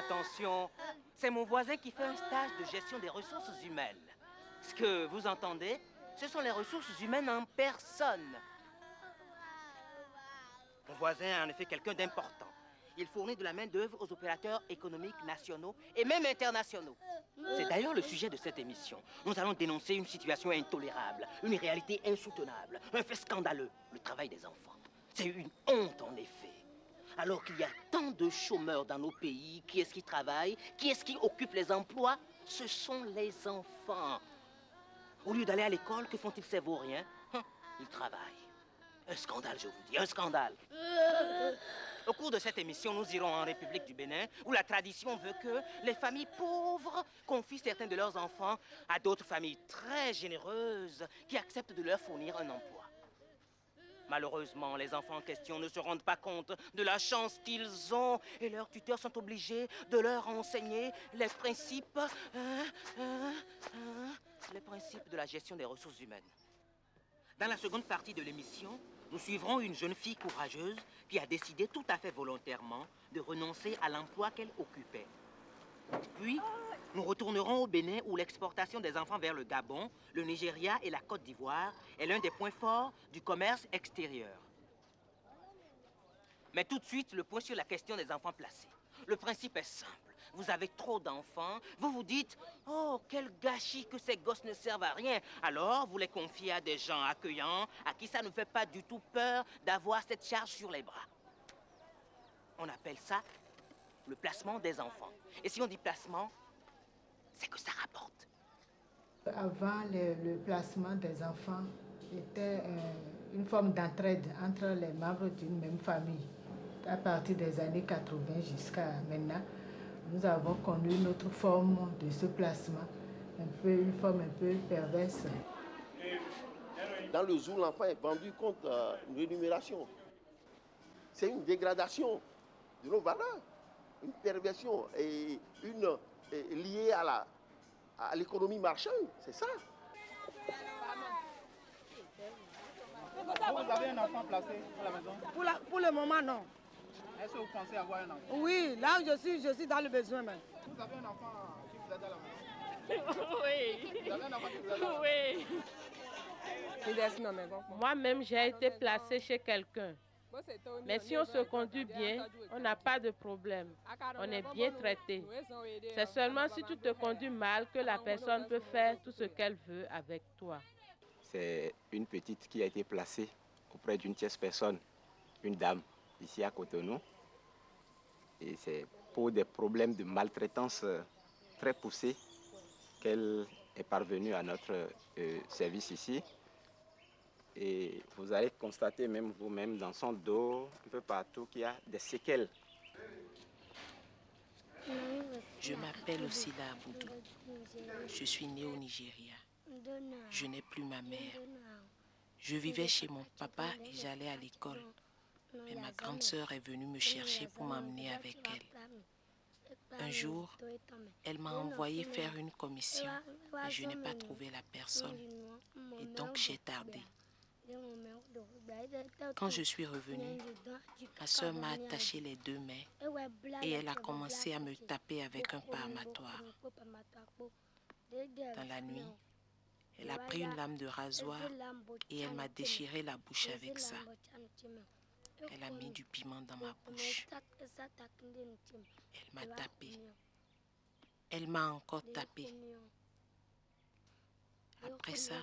Attention, c'est mon voisin qui fait un stage de gestion des ressources humaines. Ce que vous entendez, ce sont les ressources humaines en personne. Mon voisin est en effet quelqu'un d'important. Il fournit de la main-d'œuvre aux opérateurs économiques nationaux et même internationaux. C'est d'ailleurs le sujet de cette émission. Nous allons dénoncer une situation intolérable, une réalité insoutenable, un fait scandaleux, le travail des enfants. C'est une honte en effet. Alors qu'il y a tant de chômeurs dans nos pays, qui est-ce qui travaille? Qui est-ce qui occupe les emplois? Ce sont les enfants. Au lieu d'aller à l'école, que font-ils ces vauriens? Ils travaillent. Un scandale, je vous dis, un scandale. Au cours de cette émission, nous irons en République du Bénin, où la tradition veut que les familles pauvres confient certains de leurs enfants à d'autres familles très généreuses qui acceptent de leur fournir un emploi. Malheureusement, les enfants en question ne se rendent pas compte de la chance qu'ils ont et leurs tuteurs sont obligés de leur enseigner les principes de la gestion des ressources humaines. Dans la seconde partie de l'émission, nous suivrons une jeune fille courageuse qui a décidé tout à fait volontairement de renoncer à l'emploi qu'elle occupait. Puis, nous retournerons au Bénin où l'exportation des enfants vers le Gabon, le Nigeria et la Côte d'Ivoire est l'un des points forts du commerce extérieur. Mais tout de suite, le point sur la question des enfants placés. Le principe est simple. Vous avez trop d'enfants, vous vous dites « Oh, quel gâchis que ces gosses ne servent à rien !» Alors, vous les confiez à des gens accueillants, à qui ça ne fait pas du tout peur d'avoir cette charge sur les bras. On appelle ça le placement des enfants. Et si on dit placement, c'est que ça rapporte. Avant, le placement des enfants était une forme d'entraide entre les membres d'une même famille. À partir des années 80 jusqu'à maintenant, nous avons connu une autre forme de ce placement, une forme un peu perverse. Dans le zoo, l'enfant est vendu contre une rémunération. C'est une dégradation de nos valeurs, une perversion et liée à l'économie marchande, c'est ça. Vous avez un enfant placé à la maison? Pour le moment, non. Est-ce que vous pensez avoir un enfant? Oui, là je suis dans le besoin même. Vous avez un enfant qui vous aide à la maison? Oui. Vous avez un enfant qui vous aide à la maison? Oui. Moi-même, j'ai été placée chez quelqu'un. Mais si on se conduit bien, on n'a pas de problème. On est bien traité. C'est seulement si tu te conduis mal que la personne peut faire tout ce qu'elle veut avec toi. C'est une petite qui a été placée auprès d'une tierce personne, une dame, ici à Cotonou. Et c'est pour des problèmes de maltraitance très poussés qu'elle est parvenue à notre service ici. Et vous allez constater même vous-même dans son dos, un peu partout, qu'il y a des séquelles. Je m'appelle Osila Aboudou. Je suis née au Nigeria. Je n'ai plus ma mère. Je vivais chez mon papa et j'allais à l'école. Mais ma grande sœur est venue me chercher pour m'emmener avec elle. Un jour, elle m'a envoyé faire une commission, mais je n'ai pas trouvé la personne. Et donc j'ai tardé. Quand je suis revenue, ma soeur m'a attaché les deux mains et elle a commencé à me taper avec un pas armatoire. Dans la nuit, elle a pris une lame de rasoir et elle m'a déchiré la bouche avec ça. Elle a mis du piment dans ma bouche. Elle m'a tapé. Elle m'a encore tapé. Après ça,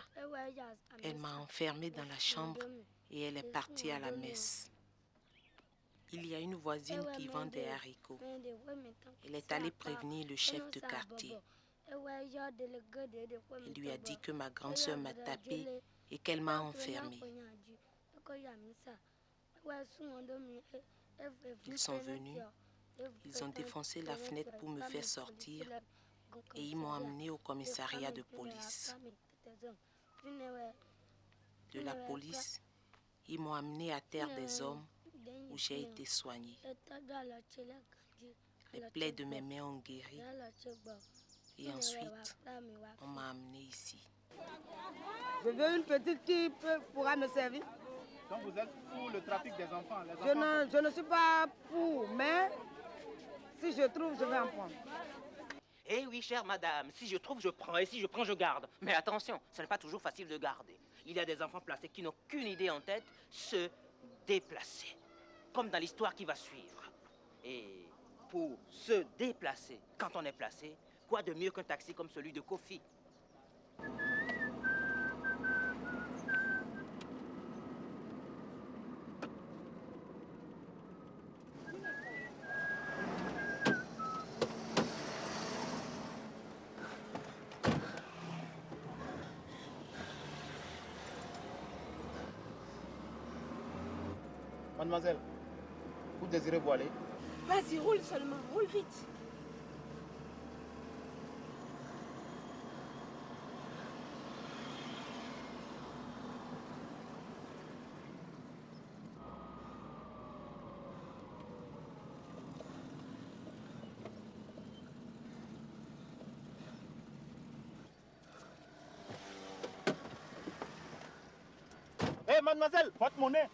elle m'a enfermée dans la chambre et elle est partie à la messe. Il y a une voisine qui vend des haricots. Elle est allée prévenir le chef de quartier. Il lui a dit que ma grande sœur m'a tapée et qu'elle m'a enfermée. Ils sont venus, ils ont défoncé la fenêtre pour me faire sortir et ils m'ont amené au commissariat de police. De la police, ils m'ont amené à Terre des Hommes où j'ai été soignée. Les plaies de mes mains ont guéri et ensuite, on m'a amené ici. Je veux une petite qui pourra me servir. Donc vous êtes pour le trafic des enfants? Je ne suis pas pour, mais Si je trouve, je vais en prendre. Eh oui, chère madame, si je trouve, je prends, et si je prends, je garde. Mais attention, ce n'est pas toujours facile de garder. Il y a des enfants placés qui n'ont qu'une idée en tête, se déplacer. Comme dans l'histoire qui va suivre. Et pour se déplacer, quand on est placé, quoi de mieux qu'un taxi comme celui de Kofi? Mademoiselle, vous désirez vous aller? Vas-y, roule seulement, roule vite. Hé, mademoiselle, votre monnaie.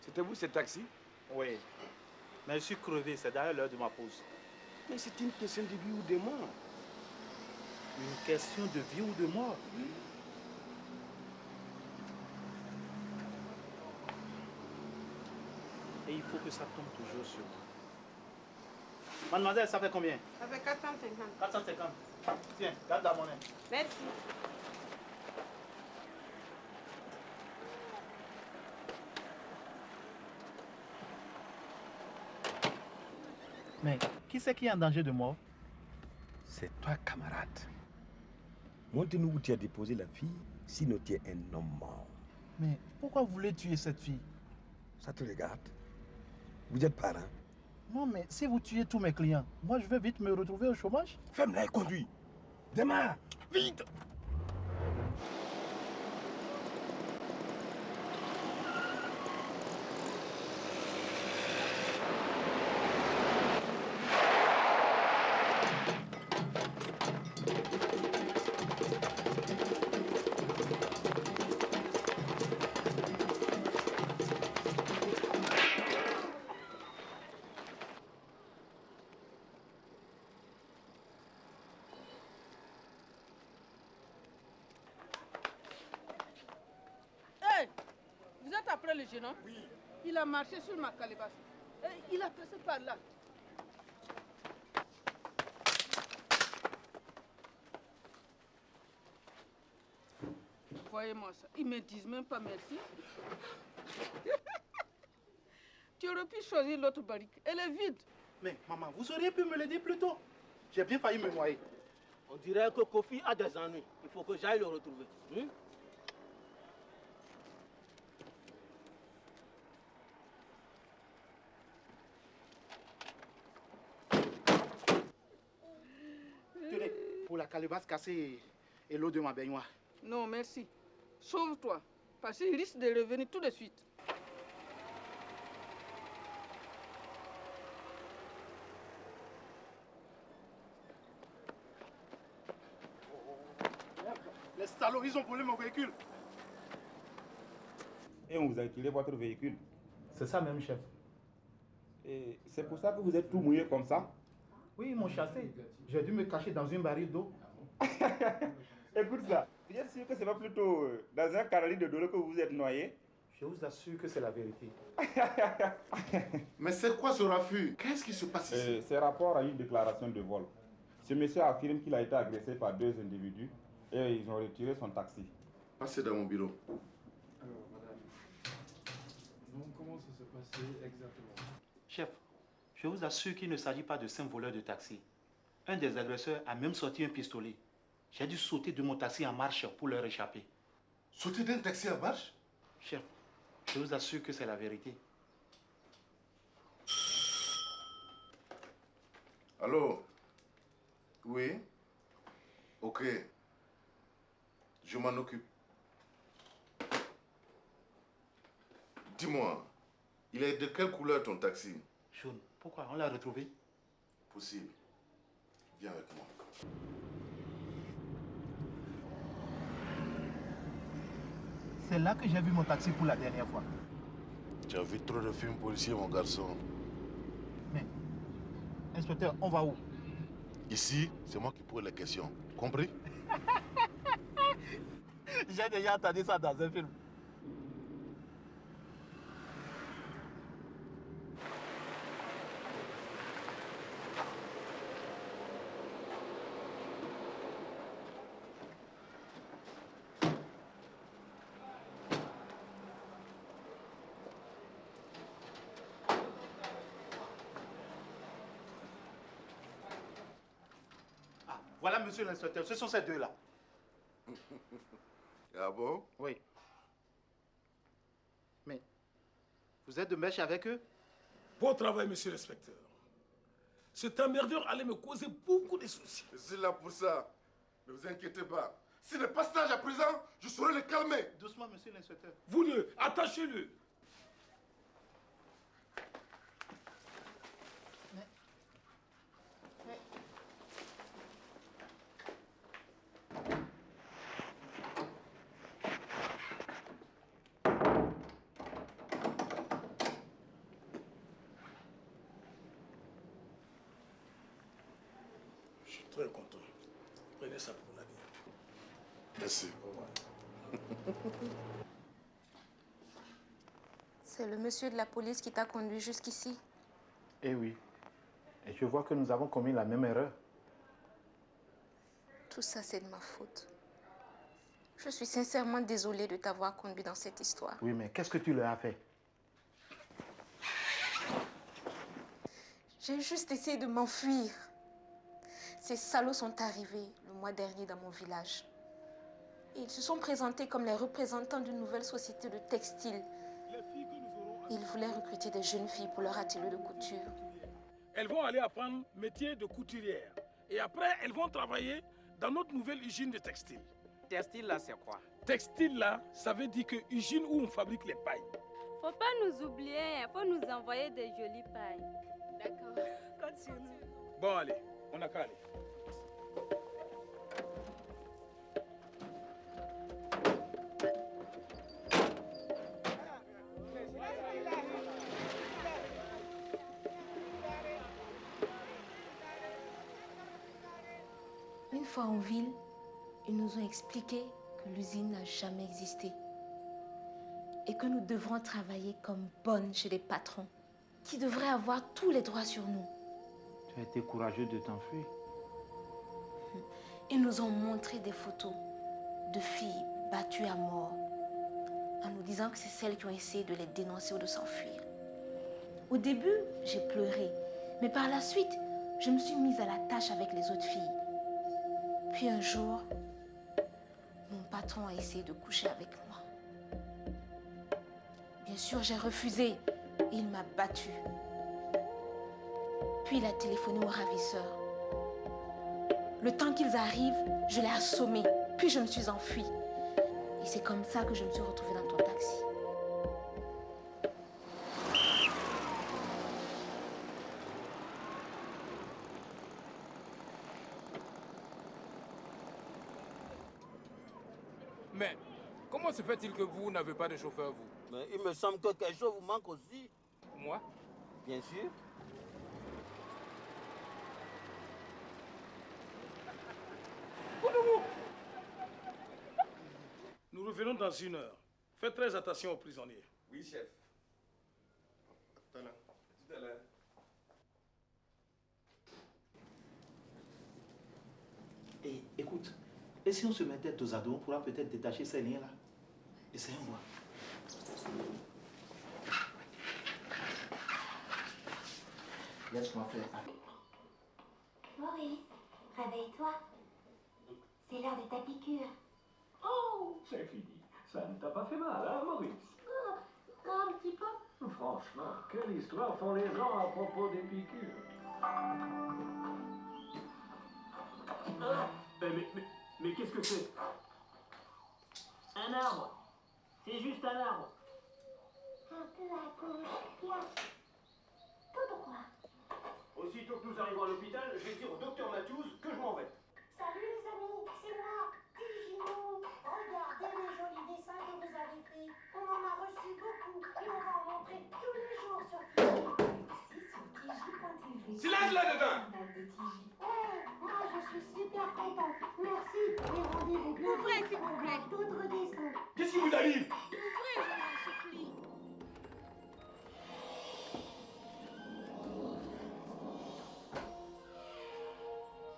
C'était vous, ce taxi? Oui. Mais je suis crevé, c'est d'ailleurs l'heure de ma pause. Mais c'est une question de vie ou de mort. Une question de vie ou de mort? Et il faut que ça tombe toujours sur vous. Mademoiselle, ça fait combien? Ça fait 450. 450. Tiens, garde la monnaie. Merci. Mais qui c'est qui est en danger de mort? C'est toi, camarade. Montre-nous où tu as déposé la fille, sinon tu es un homme mort. Mais pourquoi vous voulez tuer cette fille? Ça te regarde? Vous êtes parent? Non, mais si vous tuez tous mes clients, moi je vais vite me retrouver au chômage. Ferme-la et conduis. Démarre, vite! Vous êtes après le jeune homme? Oui. Il a marché sur ma calebasse. Et il a passé par là. Voyez-moi ça. Ils me disent même pas merci. Tu aurais pu choisir l'autre barrique. Elle est vide. Mais maman, vous auriez pu me l'aider plus tôt. J'ai bien failli me noyer. On dirait que Kofi a des ennuis. Il faut que j'aille le retrouver. Tenez, pour la calebasse cassée et l'eau de ma baignoire. Non, merci. Sauve-toi. Parce qu'il risque de revenir tout de suite. Les salauds, ils ont volé mon véhicule. Et on vous a retiré votre véhicule. C'est ça même, chef. Et c'est pour ça que vous êtes tout mouillé comme ça? Oui, ils m'ont chassé. J'ai dû me cacher dans une baril d'eau. Écoute ça. Vous êtes sûr que c'est pas plutôt dans un canalis de l'eau que vous êtes noyé? Je vous assure que c'est la vérité. Mais c'est quoi ce refus? Qu'est-ce qui se passe ici? C'est rapport à une déclaration de vol. Ce monsieur affirme qu'il a été agressé par deux individus et ils ont retiré son taxi. Passez dans mon bureau. Alors, madame, donc comment ça s'est passé exactement? Chef, je vous assure qu'il ne s'agit pas de 5 voleurs de taxi. Un des agresseurs a même sorti un pistolet. J'ai dû sauter de mon taxi en marche pour leur échapper. Sauter d'un taxi en marche? Chef, je vous assure que c'est la vérité. Allô? Oui? Ok. Je m'en occupe. Dis-moi, il est de quelle couleur ton taxi? Jaune. Pourquoi? On l'a retrouvé? Possible. Viens avec moi. C'est là que j'ai vu mon taxi pour la dernière fois. Tu as vu trop de films policiers, mon garçon. Mais, inspecteur, on va où? Ici, c'est moi qui pose les questions. Compris? J'ai déjà entendu ça dans un film. Voilà, monsieur l'inspecteur, ce sont ces deux-là. Ah bon? Oui. Mais, vous êtes de mèche avec eux? Bon travail, monsieur l'inspecteur. Cet emmerdeur allait me causer beaucoup de soucis. Je suis là pour ça. Ne vous inquiétez pas. S'il n'est pas sage à présent, je saurai le calmer. Doucement, monsieur l'inspecteur. Vous le, attachez-le. Très content. Prenez ça pour l'avenir. Merci. Au revoir. C'est le monsieur de la police qui t'a conduit jusqu'ici. Eh oui. Et je vois que nous avons commis la même erreur. Tout ça, c'est de ma faute. Je suis sincèrement désolée de t'avoir conduit dans cette histoire. Oui, mais qu'est-ce que tu leur as fait? J'ai juste essayé de m'enfuir. Ces salauds sont arrivés le mois dernier dans mon village. Et ils se sont présentés comme les représentants d'une nouvelle société de textile. Ils voulaient recruter des jeunes filles pour leur atelier de couture. Elles vont aller apprendre métier de couturière. Et après, elles vont travailler dans notre nouvelle usine de textile. Textile là, c'est quoi? Textile là, ça veut dire que usine où on fabrique les pailles. Faut pas nous oublier, faut nous envoyer des jolies pailles. D'accord. Continue. Bon, allez, on n'a qu'à aller. Une fois en ville, ils nous ont expliqué que l'usine n'a jamais existé et que nous devrons travailler comme bonnes chez les patrons qui devraient avoir tous les droits sur nous. Tu as été courageux de t'enfuir. Ils nous ont montré des photos de filles battues à mort en nous disant que c'est celles qui ont essayé de les dénoncer ou de s'enfuir. Au début, j'ai pleuré, mais par la suite, je me suis mise à la tâche avec les autres filles. Puis un jour, mon patron a essayé de coucher avec moi. Bien sûr, j'ai refusé et il m'a battue. Puis il a téléphoné au ravisseur. Le temps qu'ils arrivent, je l'ai assommé, puis je me suis enfuie. Et c'est comme ça que je me suis retrouvée dans ton taxi. Mais comment se fait-il que vous n'avez pas de chauffeur, vous? Mais il me semble que quelque chose vous manque aussi. Moi? Bien sûr. Nous revenons dans 1 heure. Faites très attention aux prisonniers. Oui, chef. Tout à l'heure. Tout à l'heure. Et écoute, et si on se mettait dos à dos, on pourra peut-être détacher ces liens-là. Essayons voir. Laisse-moi faire. Maurice, réveille-toi. C'est l'heure de ta piqûre. Oh, c'est fini. Ça ne t'a pas fait mal, hein, Maurice? Un petit peu. Franchement, quelle histoire font les gens à propos des piqûres? Mais qu'est-ce que c'est? Un arbre. C'est juste un arbre. Un peu à gauche. Bien. Tout droit. Aussitôt que nous arrivons à l'hôpital, je vais dire au docteur Matthews que je m'en vais. Salut les amis, c'est moi, Digimon. Regardez les jolis dessins que vous avez faits. On en a reçu beaucoup et on va en montrer tous les jours sur Digi. Ici sur Digi.tv. Silence là-dedans! Ouais, moi je suis super contente. Merci et rendez-vous bien. Ouvrez s'il vous plaît. D'autres dessins. Qu'est-ce qui vous arrive? Ouvrez, je vous en supplie.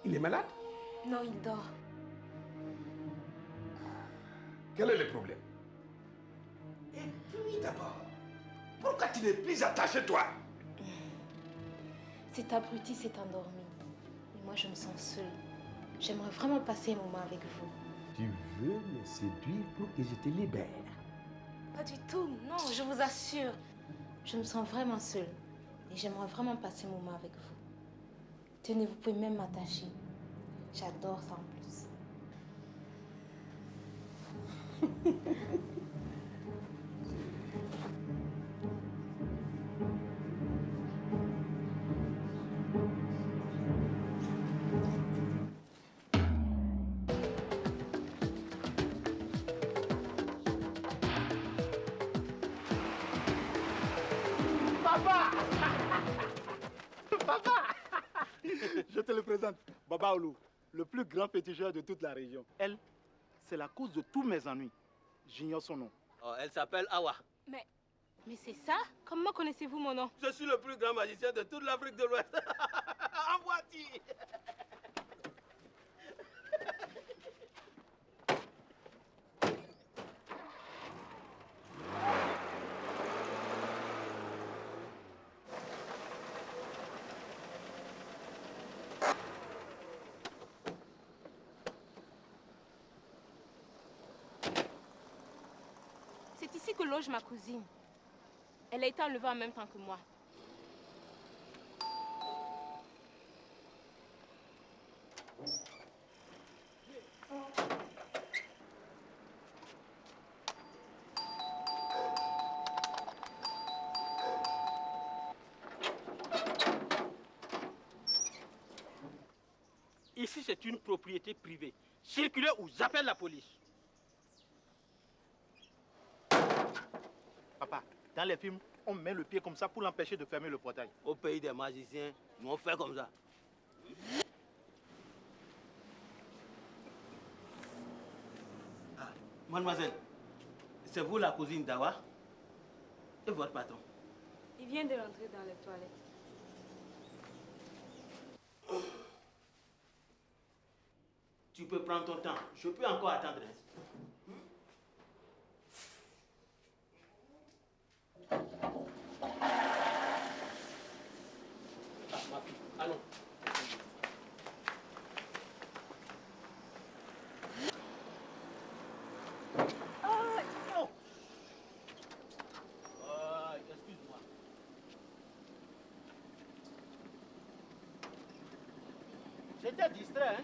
Il est malade? Non, il dort. Quel est le problème? Et puis d'abord, pourquoi tu n'es plus attaché, toi? Cet abruti s'est endormi. Et moi, je me sens seule. J'aimerais vraiment passer un moment avec vous. Tu veux me séduire pour que je te libère? Pas du tout, non, je vous assure. Je me sens vraiment seule. Et j'aimerais vraiment passer un moment avec vous. Tenez, vous pouvez même m'attacher. J'adore ça en plus. Papa! Papa! Je te le présente, Baba Oulou, le plus grand féticheur de toute la région. Elle, c'est la cause de tous mes ennuis. J'ignore son nom. Oh, elle s'appelle Awa. Mais c'est ça? Comment connaissez-vous mon nom? Je suis le plus grand magicien de toute l'Afrique de l'Ouest. En voiture. C'est ici que loge ma cousine. Elle a été enlevée en même temps que moi. Ici, c'est une propriété privée. Circulez ou j'appelle la police. Papa, dans les films, on met le pied comme ça pour l'empêcher de fermer le portail. Au pays des magiciens, nous on fait comme ça. Ah, mademoiselle, c'est vous la cousine d'Awa et votre patron? Il vient de rentrer dans les toilettes. Tu peux prendre ton temps. Je peux encore attendre. Ah, ma fille, allons. Oh. Oh, excuse-moi. J'étais distrait, hein?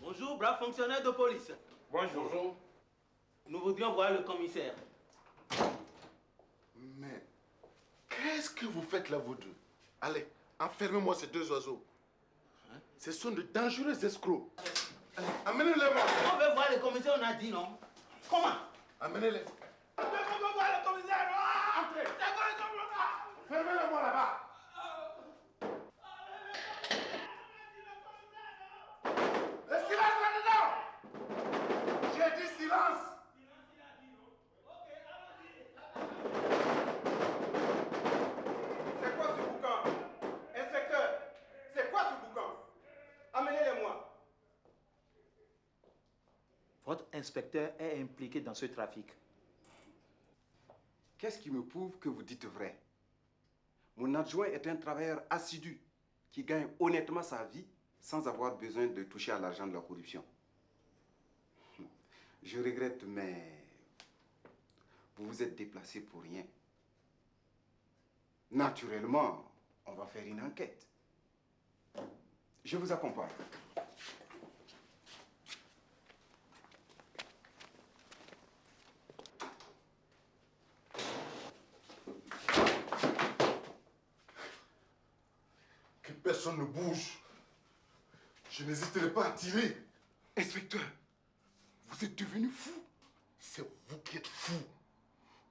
Bonjour, brave fonctionnaire de police. Bonjour. Nous voudrions voir le commissaire. Mais qu'est-ce que vous faites là, vous deux? Allez, enfermez-moi ces deux oiseaux. Ce sont de dangereux escrocs. Allez, amenez-les moi. On veut voir le commissaire, on a dit non. Comment? Amenez-les. On veut voir le commissaire. Entrez. Fermez-les moi là-bas. Le silence là-dedans. J'ai dit silence. C'est quoi ce boucan? Inspecteur, c'est quoi ce boucan? Amenez-les-moi. Votre inspecteur est impliqué dans ce trafic. Qu'est-ce qui me prouve que vous dites vrai? Mon adjoint est un travailleur assidu qui gagne honnêtement sa vie sans avoir besoin de toucher à l'argent de la corruption. Je regrette, mais vous vous êtes déplacé pour rien. Naturellement, on va faire une enquête. Je vous accompagne. Que personne ne bouge. Je n'hésiterai pas à tirer. Inspecteur, vous êtes devenu fou. C'est vous qui êtes fou.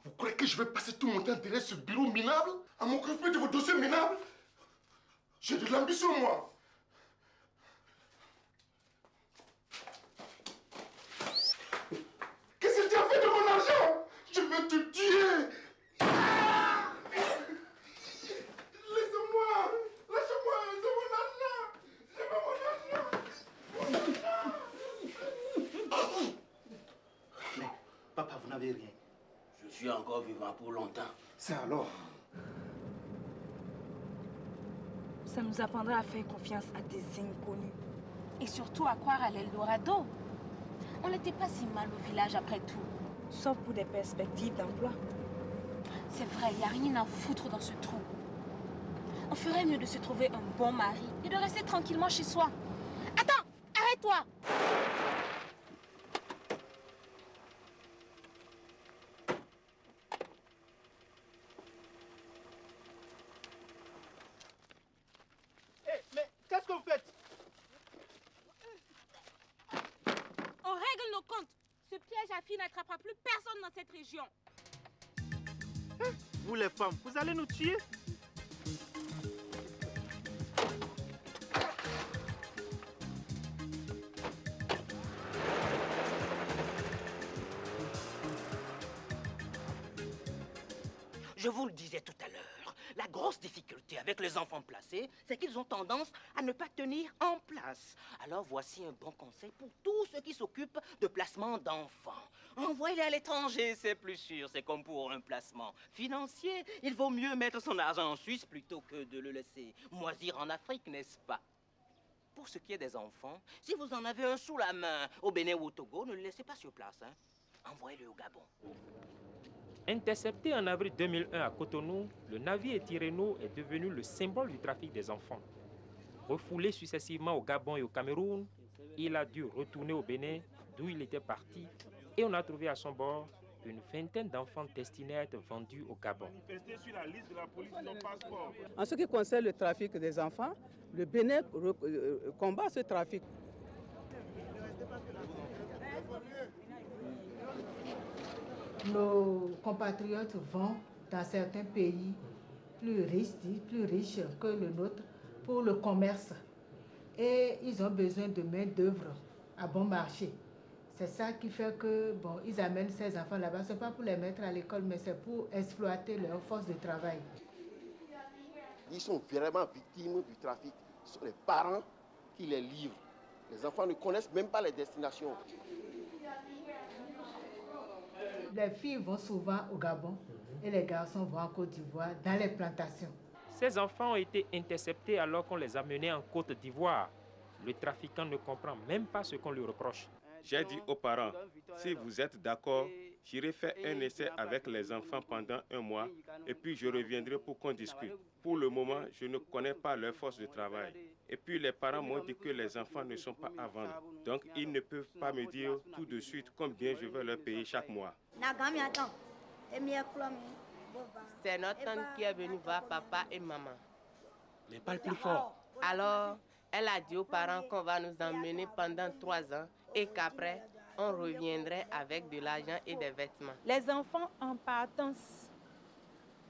Vous croyez que je vais passer tout mon temps derrière ce bureau minable à m'occuper de vos dossiers minables? J'ai de l'ambition, moi. Qu'est-ce que tu as fait de mon argent? Je vais te tuer. Laissez-moi. Lâchez-moi. C'est mon argent. C'est mon argent. Mais, papa, vous n'avez rien. Je suis encore vivant pour longtemps. Ça alors? Ça nous apprendra à faire confiance à des inconnus. Et surtout à croire à l'Eldorado. On n'était pas si mal au village après tout. Sauf pour des perspectives d'emploi. C'est vrai, il n'y a rien à foutre dans ce trou. On ferait mieux de se trouver un bon mari et de rester tranquillement chez soi. Attends, arrête-toi! Mais qu'est-ce que vous faites? On règle nos comptes. Ce piège à filles n'attrapera plus personne dans cette région. Vous les femmes, vous allez nous tuer? Je vous le disais tout à l'heure, la grosse difficulté avec les enfants placés, c'est qu'ils ont tendance à ne pas tenir en place. Alors voici un bon conseil pour tous ceux qui s'occupent de placement d'enfants. Envoyez-les à l'étranger, c'est plus sûr. C'est comme pour un placement financier. Il vaut mieux mettre son argent en Suisse plutôt que de le laisser moisir en Afrique, n'est-ce pas? Pour ce qui est des enfants, si vous en avez un sous la main au Bénin ou au Togo, ne le laissez pas sur place, hein. Envoyez-le au Gabon. Intercepté en avril 2001 à Cotonou, le navire Tirreno est devenu le symbole du trafic des enfants. Refoulé successivement au Gabon et au Cameroun, il a dû retourner au Bénin, d'où il était parti, et on a trouvé à son bord une vingtaine d'enfants destinés à être vendus au Gabon. En ce qui concerne le trafic des enfants, le Bénin combat ce trafic. Nos compatriotes vont dans certains pays plus riches que le nôtre pour le commerce. Et ils ont besoin de main-d'œuvre à bon marché. C'est ça qui fait que, bon, ils amènent ces enfants là-bas. Ce n'est pas pour les mettre à l'école, mais c'est pour exploiter leur force de travail. Ils sont vraiment victimes du trafic. Ce sont les parents qui les livrent. Les enfants ne connaissent même pas les destinations. Les filles vont souvent au Gabon et les garçons vont en Côte d'Ivoire dans les plantations. Ces enfants ont été interceptés alors qu'on les amenait en Côte d'Ivoire. Le trafiquant ne comprend même pas ce qu'on lui reproche. J'ai dit aux parents, si vous êtes d'accord, j'irai faire un essai avec les enfants pendant 1 mois et puis je reviendrai pour qu'on discute. Pour le moment, je ne connais pas leur force de travail. Et puis les parents m'ont dit que les enfants ne sont pas à vendre. Donc ils ne peuvent pas me dire tout de suite combien je vais leur payer chaque mois. C'est notre tante qui est venue voir papa et maman. Mais parle plus fort. Alors, elle a dit aux parents qu'on va nous emmener pendant 3 ans et qu'après, on reviendrait avec de l'argent et des vêtements. Les enfants en partance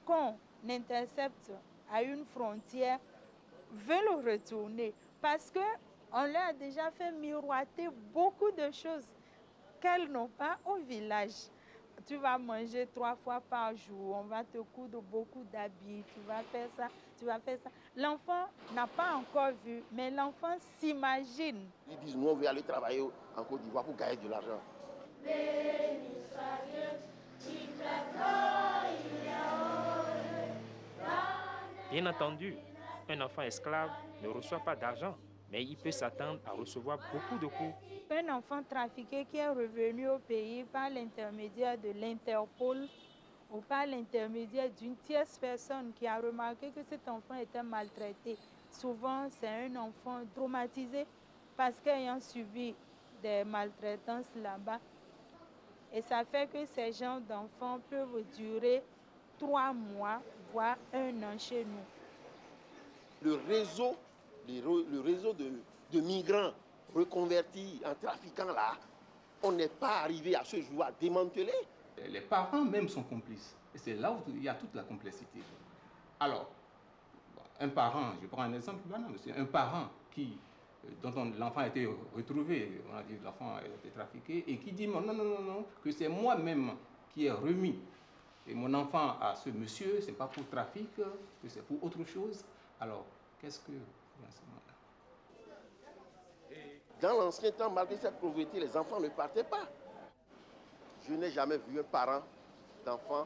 qu'on intercepte à une frontière veulent retourner parce qu'on leur a déjà fait miroiter beaucoup de choses qu'elles n'ont pas au village. Tu vas manger 3 fois par jour, on va te coudre beaucoup d'habits, tu vas faire ça, tu vas faire ça. L'enfant n'a pas encore vu, mais l'enfant s'imagine. Ils disent, nous on veut aller travailler en Côte d'Ivoire pour gagner de l'argent. Bien entendu, un enfant esclave ne reçoit pas d'argent, mais il peut s'attendre à recevoir beaucoup de coups. Un enfant trafiqué qui est revenu au pays par l'intermédiaire de l'Interpol ou par l'intermédiaire d'une tierce personne qui a remarqué que cet enfant était maltraité. Souvent, c'est un enfant traumatisé parce qu'ayant subi des maltraitances là-bas. Et ça fait que ces genres d'enfants peuvent durer 3 mois, voire 1 an chez nous. Le réseau de migrants reconvertis en trafiquants là, on n'est pas arrivé à ce jour à démanteler. Les parents même sont complices. Et c'est là où il y a toute la complexité. Alors, un parent, je prends un exemple banal, c'est un parent dont l'enfant a été retrouvé, on a dit que l'enfant a été trafiqué, et qui dit non, que c'est moi-même qui ai remis et mon enfant à ce monsieur, c'est pas pour trafic, que c'est pour autre chose. Alors, qu'est-ce que... Dans l'ancien temps, malgré cette pauvreté, les enfants ne partaient pas. Je n'ai jamais vu un parent d'enfant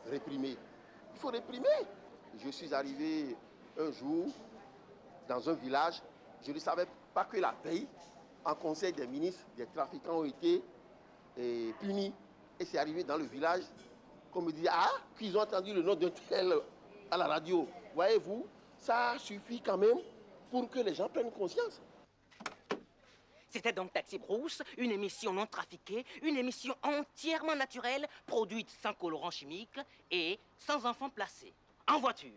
réprimé. Il faut réprimer. Je suis arrivé un jour dans un village, je ne savais pas que la veille, en conseil des ministres, des trafiquants ont été punis. Et c'est arrivé dans le village qu'on me dit, qu'ils ont entendu le nom d'un tel à la radio. Voyez-vous, ça suffit quand même pour que les gens prennent conscience. C'était donc Taxi Brousse, une émission non trafiquée, une émission entièrement naturelle, produite sans colorant chimique et sans enfants placés. En voiture.